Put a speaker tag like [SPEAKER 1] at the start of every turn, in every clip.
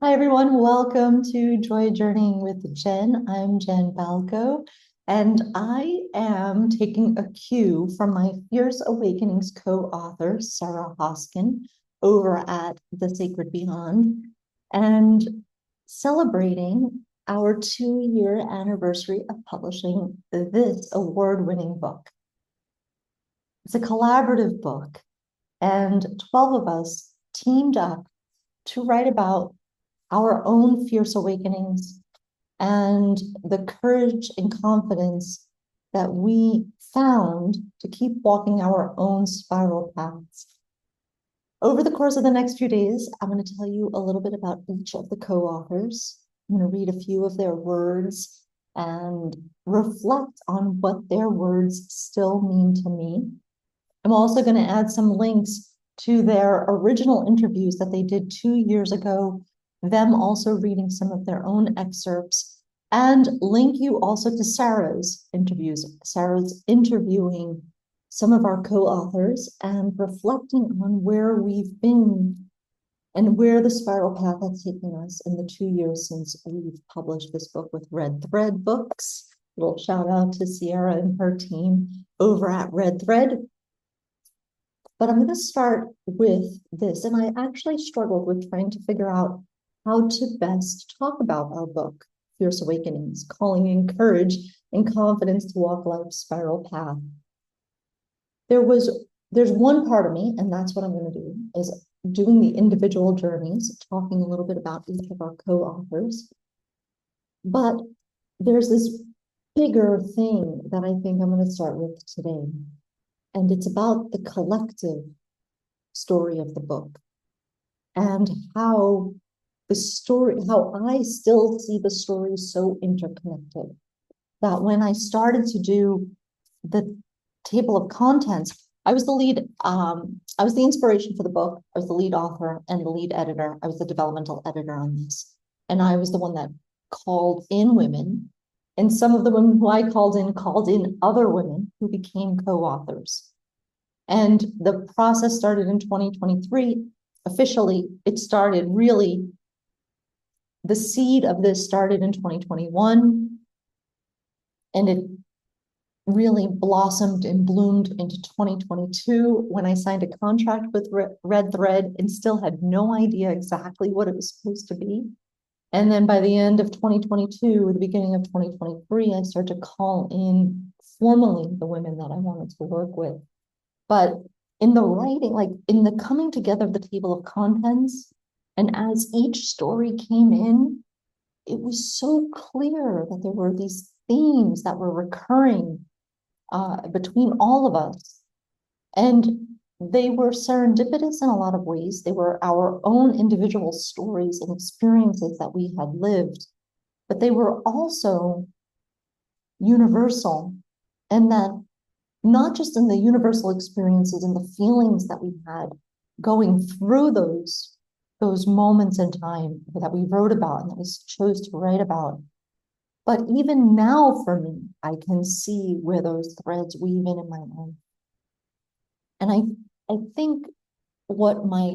[SPEAKER 1] Hi, everyone. Welcome to Joy Journeying with Jen. I'm Jen Balco, and I am taking a cue from my Fierce Awakenings co-author, Sarah Hoskin, over at The Sacred Beyond, and celebrating our 2-year anniversary of publishing this award-winning book. It's a collaborative book, and 12 of us teamed up to write about our own fierce awakenings and the courage and confidence that we found to keep walking our own spiral paths. Over the course of the next few days, I'm going to tell you a little bit about each of the co-authors. I'm going to read a few of their words and reflect on what their words still mean to me. I'm also going to add some links to their original interviews that they did 2 years ago, them also reading some of their own excerpts, and link you also to Sarah's interviews. Sarah's interviewing some of our co-authors and reflecting on where we've been and where the spiral path has taken us in the 2 years since we've published this book with Red Thread Books. A little shout out to Sierra and her team over at Red Thread. But I'm going to start with this. And I actually struggled with trying to figure out how to best talk about our book, Fierce Awakenings, calling in courage and confidence to walk life's spiral path. There's one part of me, and that's what I'm going to do, is doing the individual journeys, talking a little bit about each of our co-authors. But there's this bigger thing that I think I'm going to start with today. And it's about the collective story of the book and how I still see the story so interconnected that when I started to do the table of contents, I was the inspiration for the book. I was the lead author and the lead editor. I was the developmental editor on this. And I was the one that called in women. And some of the women who I called in other women who became co-authors. And the process started in 2023. Officially, it started really, the seed of this started in 2021. And it really blossomed and bloomed into 2022 when I signed a contract with Red Thread and still had no idea exactly what it was supposed to be. And then by the end of 2022, the beginning of 2023, I started to call in formally the women that I wanted to work with. But in the writing, like in the coming together of the table of contents, and as each story came in, it was so clear that there were these themes that were recurring between all of us. And they were serendipitous in a lot of ways. They were our own individual stories and experiences that we had lived, but they were also universal. And that not just in the universal experiences and the feelings that we had going through those moments in time that we wrote about and that we chose to write about, but even now for me, I can see where those threads weave in my life. And I think what my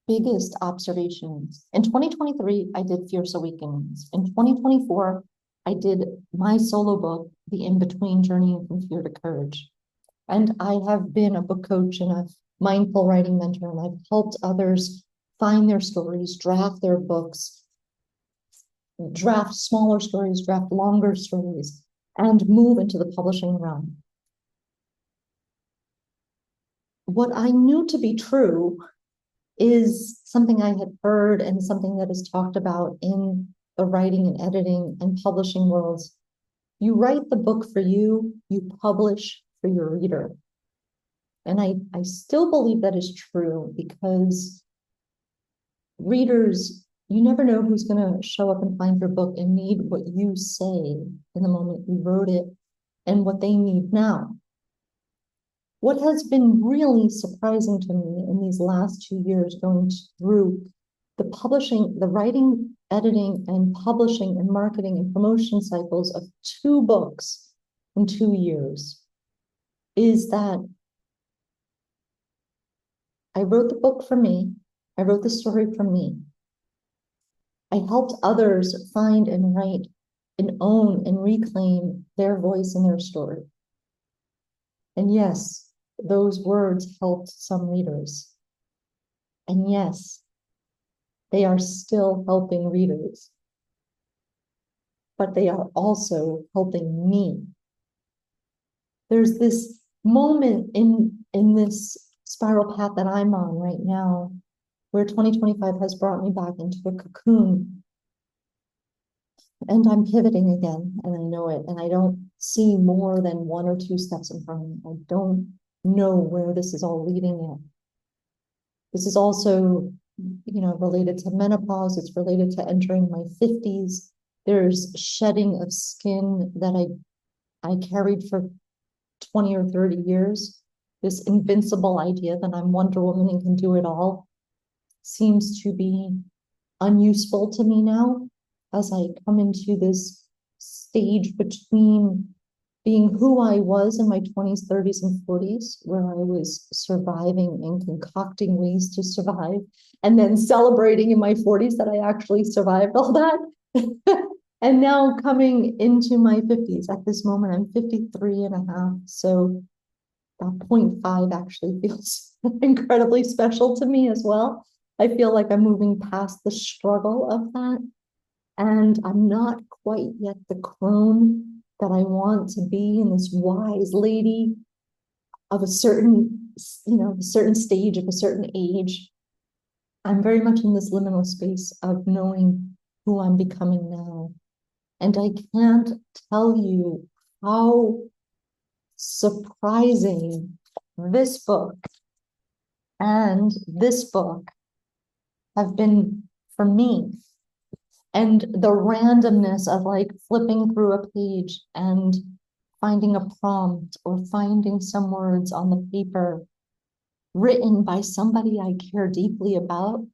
[SPEAKER 1] biggest observation is, in 2023, I did Fierce Awakenings. In 2024, I did my solo book, The In-Between, Journeying from Fear to Courage. And I have been a book coach and a mindful writing mentor, and I've helped others find their stories, draft their books, draft smaller stories, draft longer stories, and move into the publishing realm. What I knew to be true is something I had heard and something that is talked about in the writing and editing and publishing worlds. You write the book for you, you publish for your reader. And I still believe that is true because readers, you never know who's going to show up and find your book and need what you say in the moment you wrote it and what they need now. What has been really surprising to me in these last 2 years going through the publishing, the writing, editing, and publishing and marketing and promotion cycles of 2 books in 2 years is that I wrote the book for me. I wrote the story for me. I helped others find and write and own and reclaim their voice and their story. And yes, those words helped some readers. And yes, they are still helping readers. But they are also helping me. There's this moment in this spiral path that I'm on right now, where 2025 has brought me back into a cocoon. And I'm pivoting again, and I know it, and I don't see more than 1 or 2 steps in front of me. I don't know where this is all leading yet. This is also, related to menopause. It's related to entering my 50s. There's shedding of skin that I carried for 20 or 30 years. This invincible idea that I'm Wonder Woman and can do it all seems to be unuseful to me now, as I come into this stage between being who I was in my 20s, 30s, and 40s, where I was surviving and concocting ways to survive, and then celebrating in my 40s that I actually survived all that. And now coming into my 50s. At this moment, I'm 53 and a half. So that 0.5 actually feels incredibly special to me as well. I feel like I'm moving past the struggle of that. And I'm not quite yet the crone that I want to be, in this wise lady of a certain stage of a certain age. I'm very much in this liminal space of knowing who I'm becoming now. And I can't tell you how surprising this book and this book have been for me. And the randomness of like flipping through a page and finding a prompt or finding some words on the paper written by somebody I care deeply about,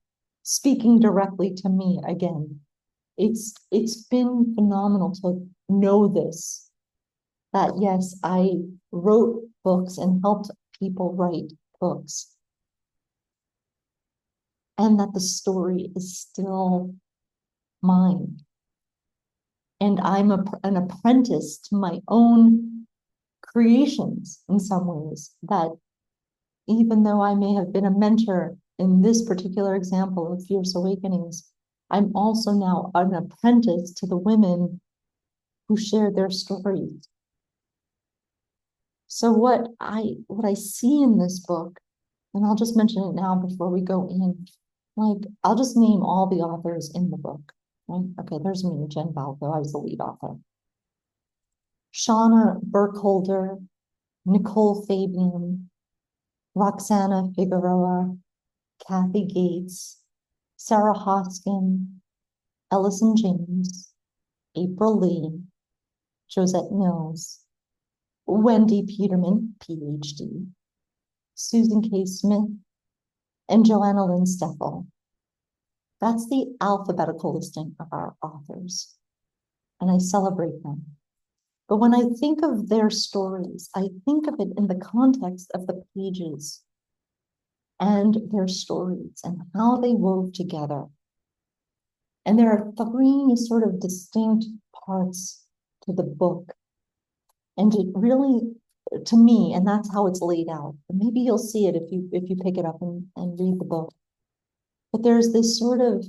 [SPEAKER 1] speaking directly to me again. It's been phenomenal to know this, that yes, I wrote books and helped people write books, and that the story is still mine. And I'm an apprentice to my own creations in some ways, that even though I may have been a mentor in this particular example of Fierce Awakenings, I'm also now an apprentice to the women who shared their stories. So what I see in this book, and I'll just mention it now before we go in, like, I'll just name all the authors in the book. Right? Okay, there's me, Jen Balco. I was the lead author. Shauna Burkholder, Nicole Fabian, Roxana Figueroa, Kathy Gates, Sarah Hoskin, Ellison James, April Lee, Josette Mills, Wendy Peterman, PhD, Susan K. Smith, and Joanna Lynn Steffel. That's the alphabetical listing of our authors, and I celebrate them. But when I think of their stories, I think of it in the context of the pages and their stories and how they wove together. And there are 3 sort of distinct parts to the book. And it really, to me, and that's how it's laid out. Maybe you'll see it if you pick it up and read the book. But there's this sort of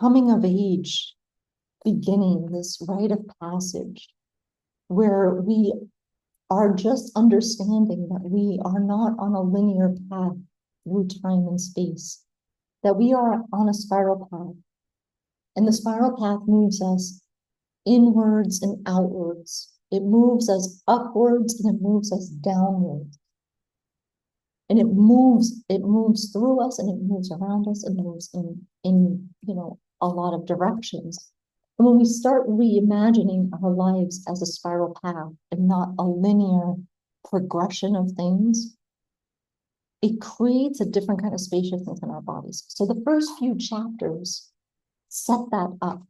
[SPEAKER 1] coming of age beginning, this rite of passage, where we are just understanding that we are not on a linear path through time and space, that we are on a spiral path. And the spiral path moves us inwards and outwards. It moves us upwards and it moves us downwards. And it moves through us and it moves around us and moves in a lot of directions. And when we start reimagining our lives as a spiral path and not a linear progression of things, it creates a different kind of spaciousness in our bodies. So the first few chapters set that up.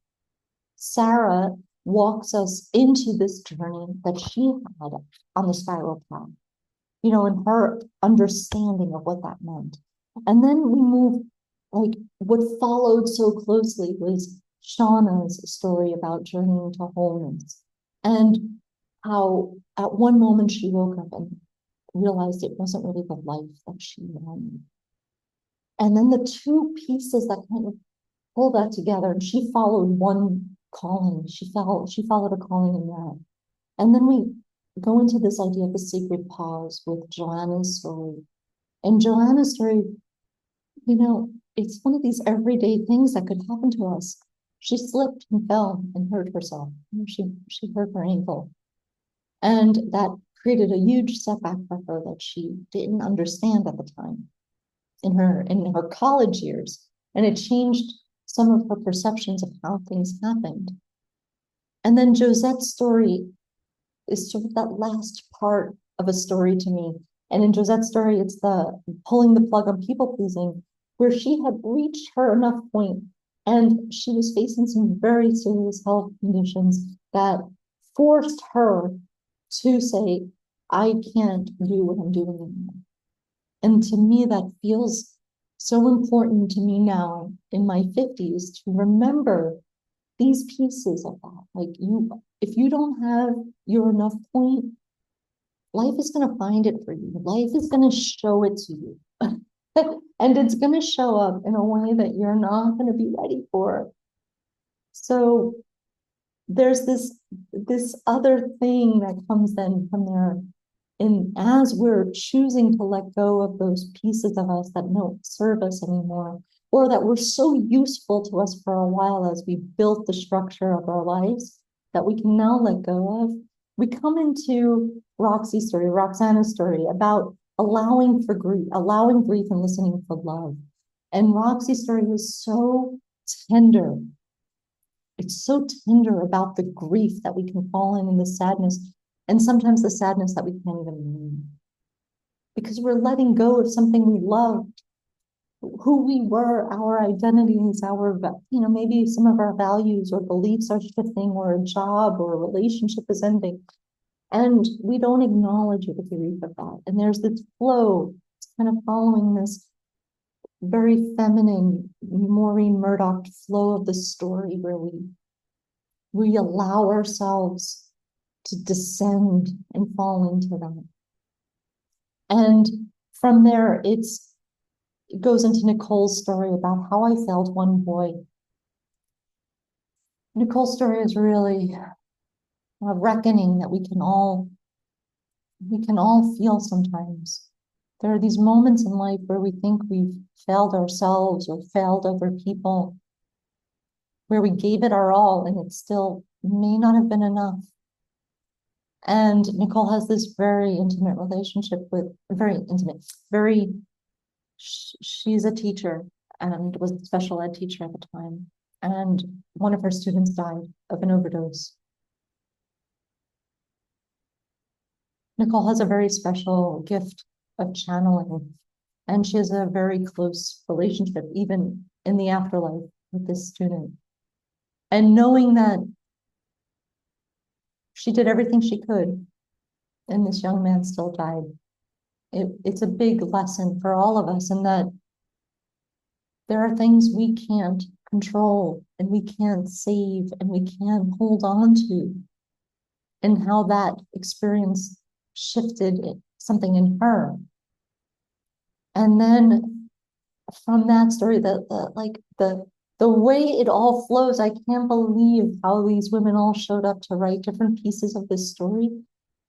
[SPEAKER 1] Sarah walks us into this journey that she had on the spiral path, and her understanding of what that meant. And then we move like what followed so closely was Shauna's story about journeying to wholeness, and how at one moment she woke up and realized it wasn't really the life that she wanted. And then the two pieces that kind of pull that together, and she followed one calling. She followed a calling in that. And then we go into this idea of the sacred pause with Joanna's story. And Joanna's story, it's one of these everyday things that could happen to us. She slipped and fell and hurt herself. She hurt her ankle. And that created a huge setback for her that she didn't understand at the time in her college years. And it changed some of her perceptions of how things happened. And then Josette's story is sort of that last part of a story to me. And in Josette's story, it's the pulling the plug on people pleasing, where she had reached her enough point and she was facing some very serious health conditions that forced her to say, I can't do what I'm doing anymore. And to me, that feels so important to me now in my 50s to remember these pieces of that. Like if you don't have your enough point, life is going to find it for you. Life is going to show it to you. And it's going to show up in a way that you're not going to be ready for. So there's this other thing that comes then from there. And as we're choosing to let go of those pieces of us that don't serve us anymore, or that were so useful to us for a while as we built the structure of our lives that we can now let go of, we come into Roxana's story about allowing grief and listening for love. And Roxy's story is so tender. It's so tender about the grief that we can fall in the sadness, and sometimes the sadness that we can't even name. Because we're letting go of something we loved, who we were, our identities, maybe some of our values or beliefs are shifting, or a job or a relationship is ending. And we don't acknowledge the grief of that. And there's this flow, it's kind of following this very feminine Maureen Murdoch flow of the story where we allow ourselves to descend and fall into that. And from there, it goes into Nicole's story about how I failed one boy. Nicole's story is really a reckoning that we can all feel sometimes. There are these moments in life where we think we've failed ourselves or failed other people, where we gave it our all and it still may not have been enough. And Nicole has this very intimate relationship she's a teacher and was a special ed teacher at the time. And one of her students died of an overdose. Nicole has a very special gift of channeling, and she has a very close relationship, even in the afterlife, with this student. And knowing that she did everything she could, and this young man still died, it's a big lesson for all of us in that there are things we can't control, and we can't save, and we can't hold on to, and how that experience shifted something in her. And then from that story, the way it all flows, I can't believe how these women all showed up to write different pieces of this story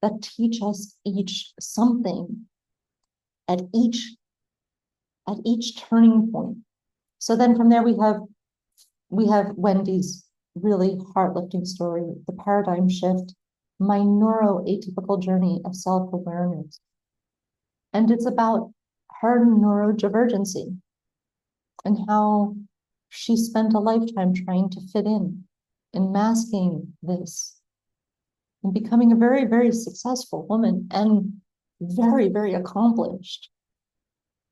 [SPEAKER 1] that teach us each something at each turning point. So then from there we have Wendy's really heart-lifting story, the paradigm shift, my neuroatypical journey of self-awareness. And it's about her neurodivergency and how she spent a lifetime trying to fit in and masking this and becoming a very, very successful woman and very, very accomplished.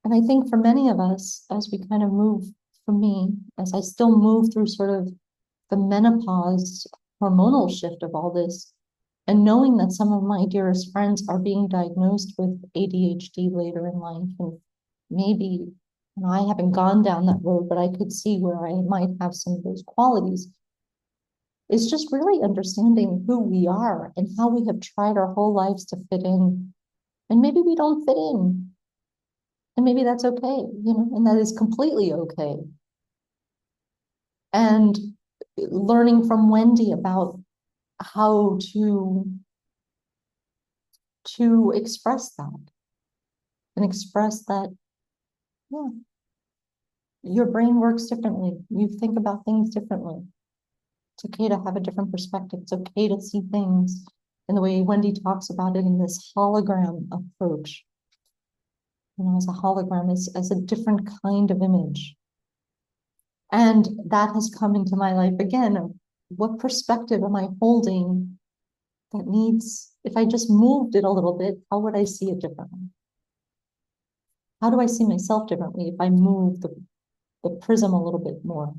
[SPEAKER 1] And I think for many of us, as we kind of move, for me, as I still move through sort of the menopause hormonal shift of all this, and knowing that some of my dearest friends are being diagnosed with ADHD later in life, and maybe And I haven't gone down that road, but I could see where I might have some of those qualities. It's just really understanding who we are and how we have tried our whole lives to fit in. And maybe we don't fit in. And maybe that's okay, and that is completely okay. And learning from Wendy about how to express that and express that, yeah, your brain works differently. You think about things differently. It's okay to have a different perspective. It's okay to see things in the way Wendy talks about it in this hologram approach. As a hologram, as a different kind of image. And that has come into my life again. Of what perspective am I holding that needs, if I just moved it a little bit, how would I see it differently? How do I see myself differently if I move the prism a little bit more?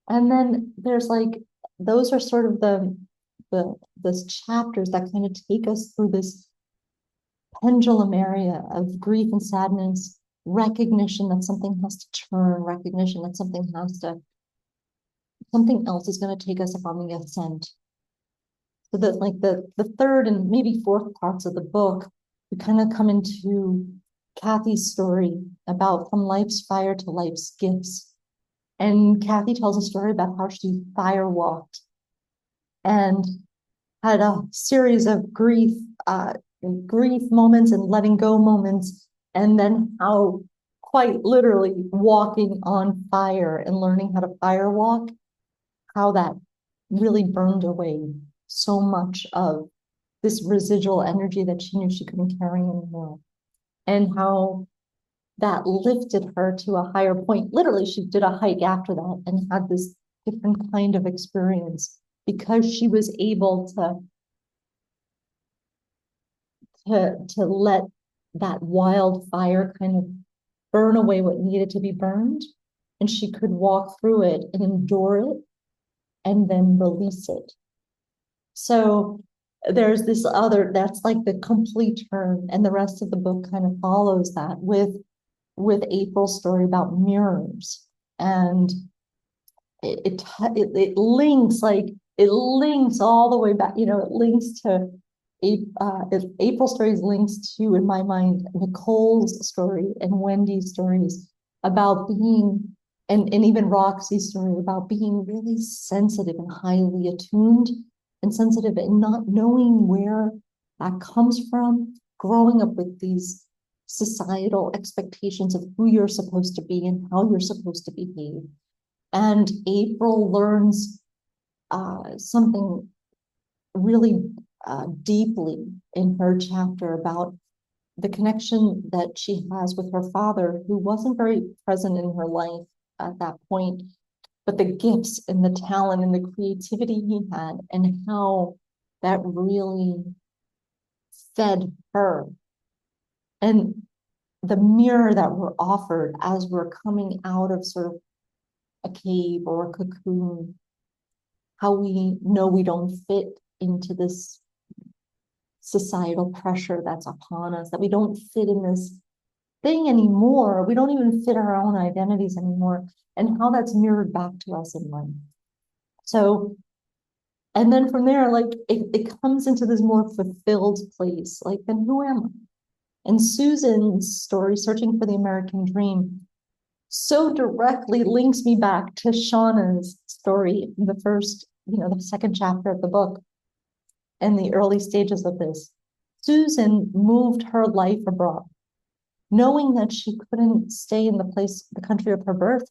[SPEAKER 1] And then there's like, those are sort of the chapters that kind of take us through this pendulum area of grief and sadness, recognition that something has to turn, recognition that something else is going to take us up on the ascent. So that like the third and maybe fourth parts of the book, we kind of come into Kathy's story about from life's fire to life's gifts. And Kathy tells a story about how she fire walked and had a series of grief moments and letting go moments, and then how quite literally walking on fire and learning how to fire walk, how that really burned away so much of this residual energy that she knew she couldn't carry anymore, and how that lifted her to a higher point. Literally, she did a hike after that and had this different kind of experience because she was able to let that wildfire kind of burn away what needed to be burned, and she could walk through it and endure it and then release it. So there's this other, that's like the complete turn, and the rest of the book kind of follows that with April's story about mirrors, and it links all the way back. It links to April's stories links to, in my mind, Nicole's story and Wendy's stories about being, and even Roxy's story about being really sensitive and highly attuned and sensitive and not knowing where that comes from, growing up with these societal expectations of who you're supposed to be and how you're supposed to behave. And April learns something really deeply in her chapter about the connection that she has with her father, who wasn't very present in her life at that point, but the gifts and the talent and the creativity he had, and how that really fed her. And the mirror that we're offered as we're coming out of sort of a cave or a cocoon, how we know we don't fit into this societal pressure that's upon us, that we don't fit in this thing anymore. We don't even fit our own identities anymore, and how that's mirrored back to us in life. So, and then from there, like it comes into this more fulfilled place, like, then who am I? And Susan's story, Searching for the American Dream, so directly links me back to Shauna's story in the first, the second chapter of the book and the early stages of this. Susan moved her life abroad, knowing that she couldn't stay in the country of her birth,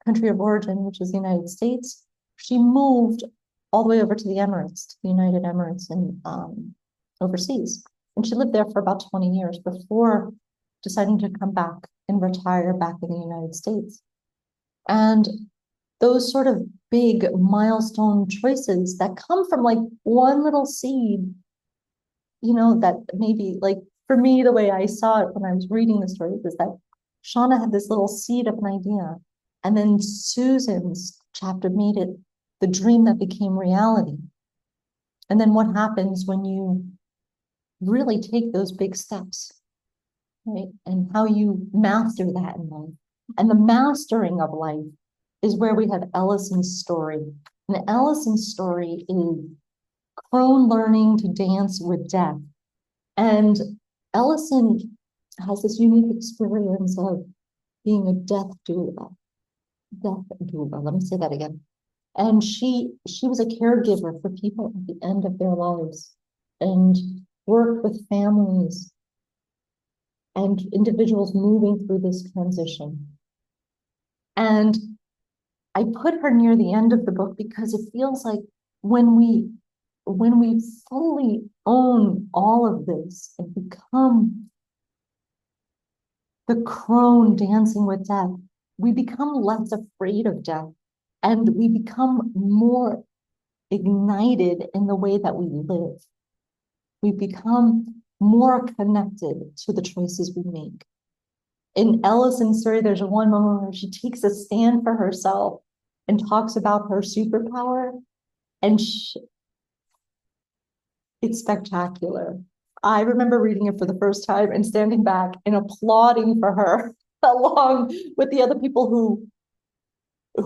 [SPEAKER 1] country of origin, which is the United States. She moved all the way over to the Emirates, to the United Emirates, and overseas. And she lived there for about 20 years before deciding to come back and retire back in the United States. And those sort of big milestone choices that come from like one little seed, that maybe, like, for me, the way I saw it when I was reading the story is that Shauna had this little seed of an idea, and then Susan's chapter made it the dream that became reality. And then what happens when you really take those big steps right? And how you master that in life. And the mastering of life is where we have Ellison's story. And Ellison's story is crone learning to dance with death. And Ellison has this unique experience of being a death doula. Death doula. Let me say that again. And she was a caregiver for people at the end of their lives and worked with families and individuals moving through this transition. And I put her near the end of the book because it feels like when we fully own all of this and become the crone dancing with death, we become less afraid of death and we become more ignited in the way that we live. We become more connected to the choices we make. In Ellison's story, there's one moment where she takes a stand for herself and talks about her superpower, and it's spectacular. I remember reading it for the first time and standing back and applauding for her along with the other people who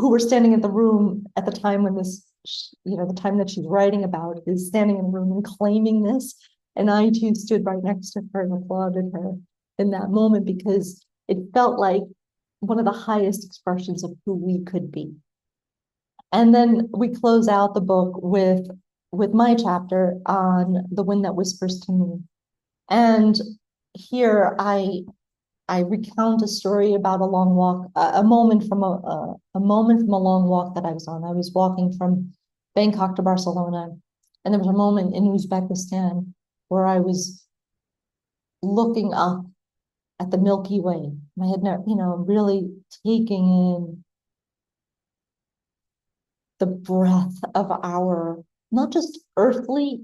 [SPEAKER 1] were standing in the room at the time when this, the time that she's writing about is standing in the room and claiming this. And I too stood right next to her and applauded her in that moment because it felt like one of the highest expressions of who we could be. And then we close out the book with my chapter on The Wind That Whispers to Me. And here I recount a story about a long walk, a moment from a moment from a long walk that I was on. I was walking from Bangkok to Barcelona, and there was a moment in Uzbekistan where I was looking up at the Milky Way. I had never, really taking in the breath of our not just earthly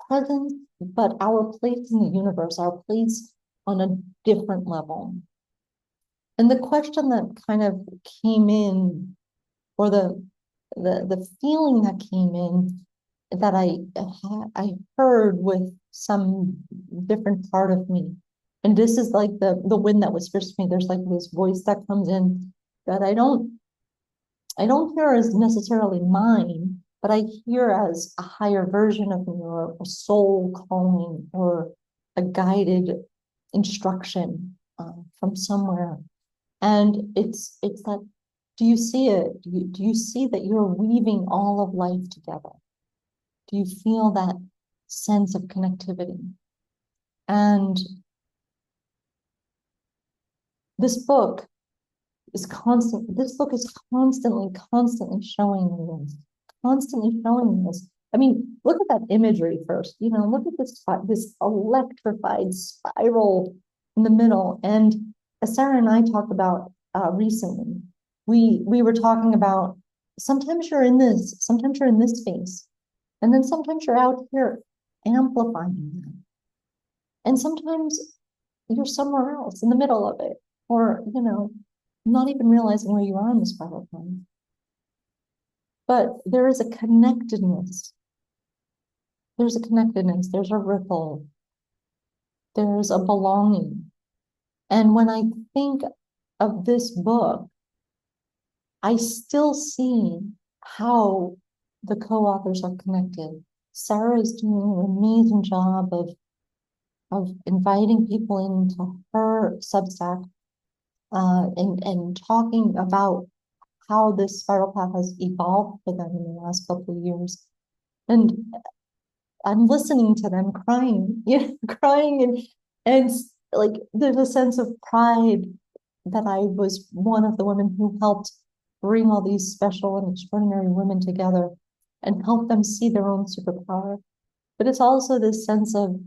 [SPEAKER 1] presence, but our place in the universe, our place on a different level. And the question that kind of came in, or the feeling that came in, that I heard with some different part of me, and this is like the wind that whispers to me. There's like this voice that comes in that I don't hear as necessarily mine, but I hear as a higher version of me, or a soul calling, or a guided instruction from somewhere. And it's that, do you see it? Do you see that you're weaving all of life together? Do you feel that sense of connectivity? And this book is constantly showing me this, constantly showing me this. I mean, look at that imagery first, look at this electrified spiral in the middle. And as Sarah and I talked about recently, we were talking about sometimes you're in this space, and then sometimes you're out here amplifying that. And sometimes you're somewhere else in the middle of it, or, not even realizing where you are in the spiral plane. But there is a connectedness. There's a ripple. There's a belonging. And when I think of this book, I still see how the co-authors are connected. Sarah is doing an amazing job of inviting people into her Substack and talking about how this spiral path has evolved for them in the last couple of years. And I'm listening to them crying, crying, and like there's a sense of pride that I was one of the women who helped bring all these special and extraordinary women together and help them see their own superpower. But it's also this sense of,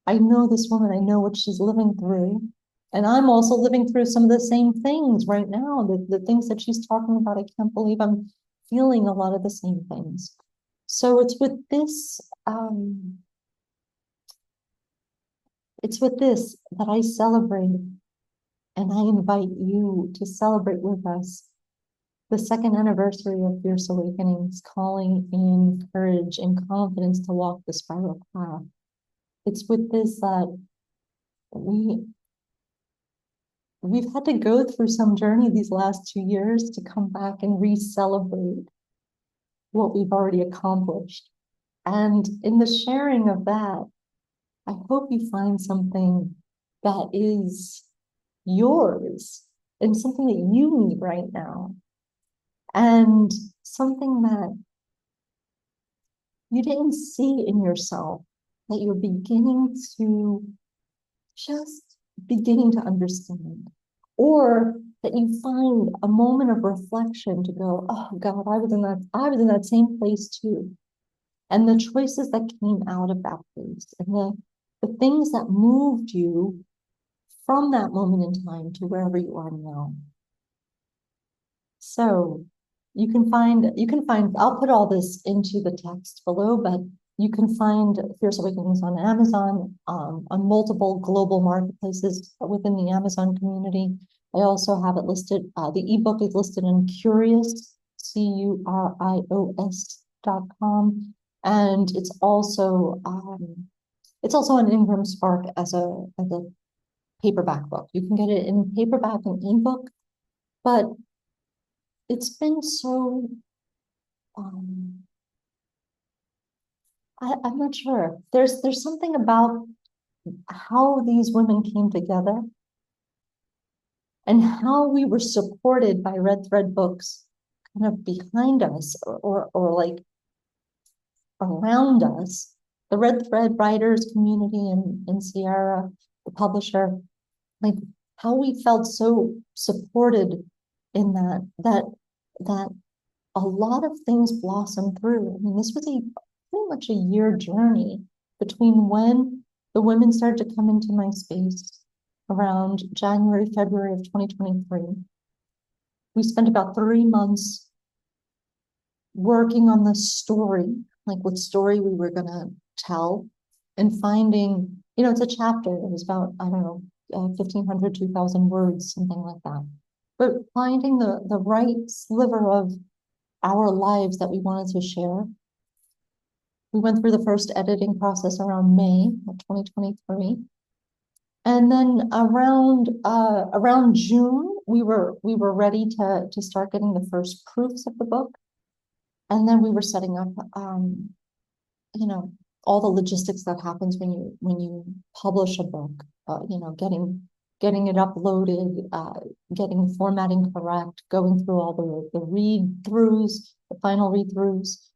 [SPEAKER 1] I know this woman, I know what she's living through. And I'm also living through some of the same things right now. The things that she's talking about, I can't believe I'm feeling a lot of the same things. So it's with this that I celebrate, and I invite you to celebrate with us the second anniversary of Fierce Awakenings, calling in courage and confidence to walk the spiral path. It's with this that we we've had to go through some journey these last 2 years to come back and re-celebrate what we've already accomplished. And in the sharing of that, I hope you find something that is yours and something that you need right now, and something that you didn't see in yourself, that you're just beginning to understand, or that you find a moment of reflection to go, oh God, I was in that same place too. And the choices that came out of that place, and the things that moved you from that moment in time to wherever you are now. So I'll put all this into the text below, but you can find Fierce Awakenings on Amazon, on multiple global marketplaces within the Amazon community. I also have it listed, the ebook is listed in Curious, CURIOS.com. And it's also on Ingram Spark as a paperback book. You can get it in paperback and ebook, but it's been so, I'm not sure. There's something about how these women came together and how we were supported by Red Thread Books kind of behind us, or like around us. The Red Thread writers community in Sierra, the publisher, like how we felt so supported in that a lot of things blossomed through. I mean, this was pretty much a year journey between when the women started to come into my space around January, February of 2023. We spent about 3 months working on the story, like what story we were going to tell, and finding, it's a chapter. It was about, I don't know, 1,500, 2,000 words, something like that. But finding the right sliver of our lives that we wanted to share. We went through the first editing process around May of 2023. And then around June, we were ready to start getting the first proofs of the book. And then we were setting up, all the logistics that happens when you publish a book, getting it uploaded, getting formatting correct, going through all the read-throughs, the final read-throughs.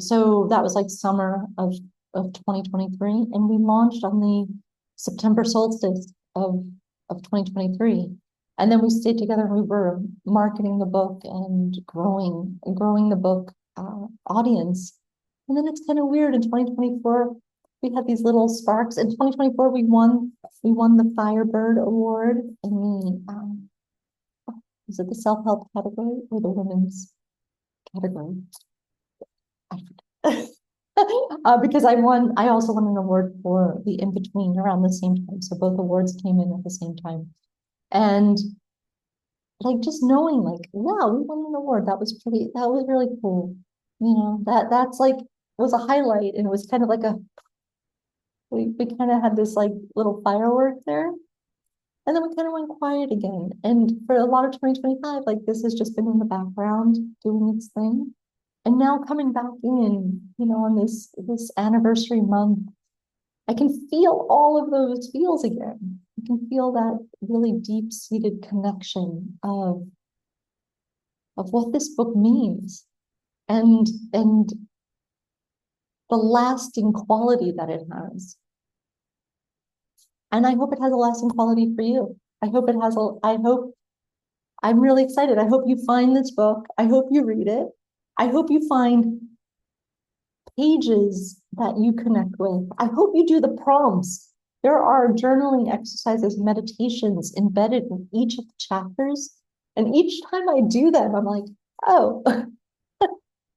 [SPEAKER 1] So that was like summer of 2023, and we launched on the September solstice of 2023. And then we stayed together and we were marketing the book and growing the book audience. And then it's kind of weird. In 2024, we had these little sparks. In 2024, we won the Firebird Award in the is it the self-help category or the women's category? I forget. Because I also won an award for the in-between around the same time. So both awards came in at the same time. And like just knowing like, wow, we won an award. That was really cool. That's like was a highlight, and it was kind of like we kind of had this like little firework there. And then we kind of went quiet again. And for a lot of 2025, like this has just been in the background doing its thing. And now coming back in, on this anniversary month, I can feel all of those feels again. I can feel that really deep-seated connection of what this book means, and the lasting quality that it has. And I hope it has a lasting quality for you. I'm really excited. I hope you find this book. I hope you read it. I hope you find pages that you connect with. I hope you do the prompts. There are journaling exercises, meditations embedded in each of the chapters. And each time I do them, I'm like, oh, I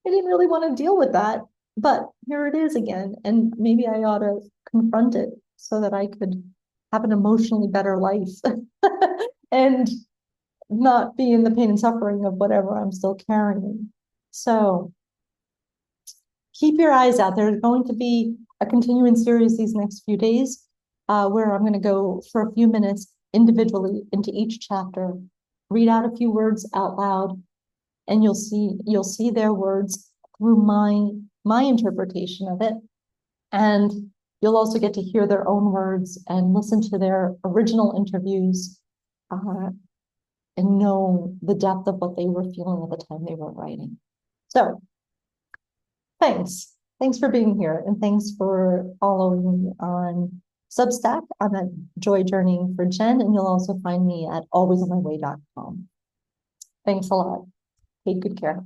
[SPEAKER 1] didn't really want to deal with that. But here it is again. And maybe I ought to confront it so that I could have an emotionally better life and not be in the pain and suffering of whatever I'm still carrying. So keep your eyes out. There's going to be a continuing series these next few days where I'm going to go for a few minutes individually into each chapter, read out a few words out loud, and you'll see their words through my interpretation of it. And you'll also get to hear their own words and listen to their original interviews, and know the depth of what they were feeling at the time they were writing. So thanks. Thanks for being here, and thanks for following me on Substack. I'm at Joy Journeying for Jen, and you'll also find me at alwaysonmyway.com. Thanks a lot. Take good care.